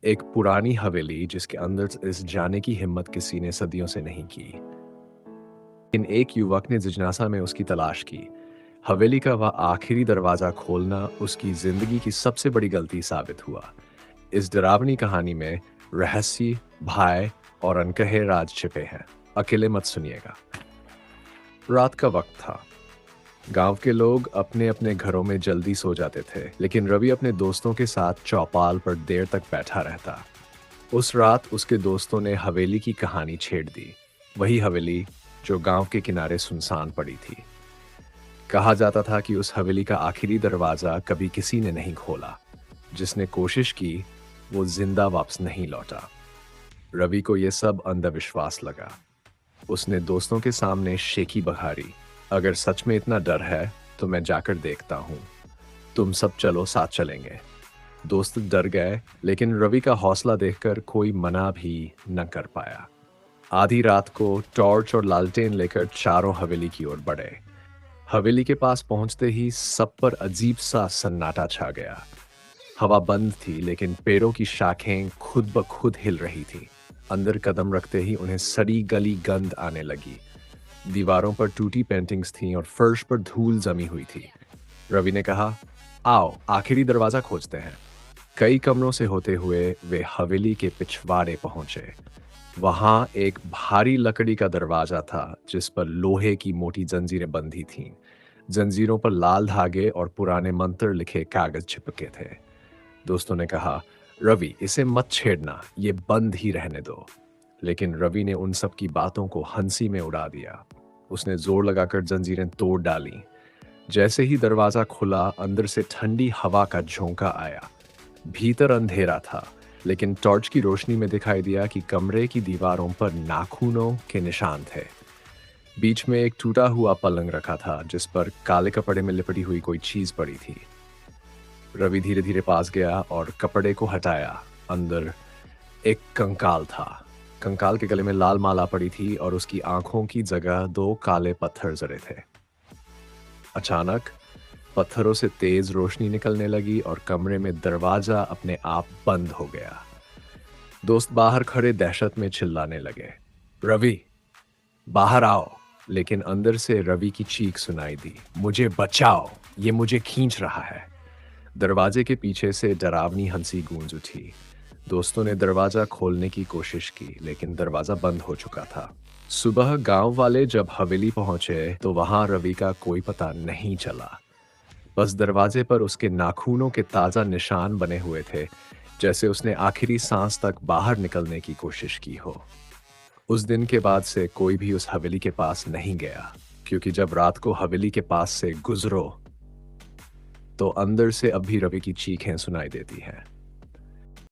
एक पुरानी हवेली जिसके अंदर इस जाने की हिम्मत किसी ने सदियों से नहीं की। लेकिन एक युवक ने जिज्ञासा में उसकी तलाश की। हवेली का वह आखिरी दरवाजा खोलना उसकी जिंदगी की सबसे बड़ी गलती साबित हुआ। इस डरावनी कहानी में रहस्य, भय और अनकहे राज छिपे हैं। अकेले मत सुनिएगा। रात का वक्त था। गांव के लोग अपने अपने घरों में जल्दी सो जाते थे, लेकिन रवि अपने दोस्तों के साथ चौपाल पर देर तक बैठा रहता। उस रात उसके दोस्तों ने हवेली की कहानी छेड़ दी। वही हवेली जो गांव के किनारे सुनसान पड़ी थी। कहा जाता था कि उस हवेली का आखिरी दरवाजा कभी किसी ने नहीं खोला। जिसने कोशिश की वो जिंदा वापस नहीं लौटा। रवि को यह सब अंधविश्वास लगा। उसने दोस्तों के सामने शेखी बहारी, अगर सच में इतना डर है तो मैं जाकर देखता हूं। तुम सब चलो, साथ चलेंगे। दोस्त डर गए, लेकिन रवि का हौसला देखकर कोई मना भी न कर पाया। आधी रात को टॉर्च और लालटेन लेकर चारों हवेली की ओर बढ़े। हवेली के पास पहुंचते ही सब पर अजीब सा सन्नाटा छा गया। हवा बंद थी, लेकिन पेड़ों की शाखें खुद ब खुद हिल रही थी। अंदर कदम रखते ही उन्हें सड़ी गली गंध आने लगी। दीवारों पर टूटी पेंटिंग्स थीं और फर्श पर धूल जमी हुई थी। रवि ने कहा, आओ आखिरी दरवाजा खोजते हैं। कई कमरों से होते हुए वे हवेली के पिछवाड़े पहुंचे। वहां एक भारी लकड़ी का दरवाजा था जिस पर लोहे की मोटी जंजीरें बंधी थीं। जंजीरों पर लाल धागे और पुराने मंत्र लिखे कागज चिपके थे। दोस्तों ने कहा, रवि इसे मत छेड़ना, ये बंद ही रहने दो। लेकिन रवि ने उन सब की बातों को हंसी में उड़ा दिया। उसने जोर लगाकर जंजीरें तोड़ डाली। जैसे ही दरवाजा खुला, अंदर से ठंडी हवा का झोंका आया। भीतर अंधेरा था, लेकिन टॉर्च की रोशनी में दिखाई दिया कि कमरे की दीवारों पर नाखूनों के निशान थे। बीच में एक टूटा हुआ पलंग रखा था जिस पर काले कपड़े में लिपटी हुई कोई चीज पड़ी थी। रवि धीरे धीरे पास गया और कपड़े को हटाया। अंदर एक कंकाल था। कंकाल के गले में लाल माला पड़ी थी और उसकी आंखों की जगह दो काले पत्थर जड़े थे। अचानक पत्थरों से तेज रोशनी निकलने लगी और कमरे में दरवाजा अपने आप बंद हो गया। दोस्त बाहर खड़े दहशत में चिल्लाने लगे, रवि बाहर आओ। लेकिन अंदर से रवि की चीख सुनाई दी, मुझे बचाओ, ये मुझे खींच रहा है। दरवाजे के पीछे से डरावनी हंसी गूंज उठी। दोस्तों ने दरवाजा खोलने की कोशिश की, लेकिन दरवाजा बंद हो चुका था। सुबह गांव वाले जब हवेली पहुंचे तो वहां रवि का कोई पता नहीं चला। बस दरवाजे पर उसके नाखूनों के ताजा निशान बने हुए थे, जैसे उसने आखिरी सांस तक बाहर निकलने की कोशिश की हो। उस दिन के बाद से कोई भी उस हवेली के पास नहीं गया, क्योंकि जब रात को हवेली के पास से गुजरो तो अंदर से अब भी रवि की चीखें सुनाई देती हैं।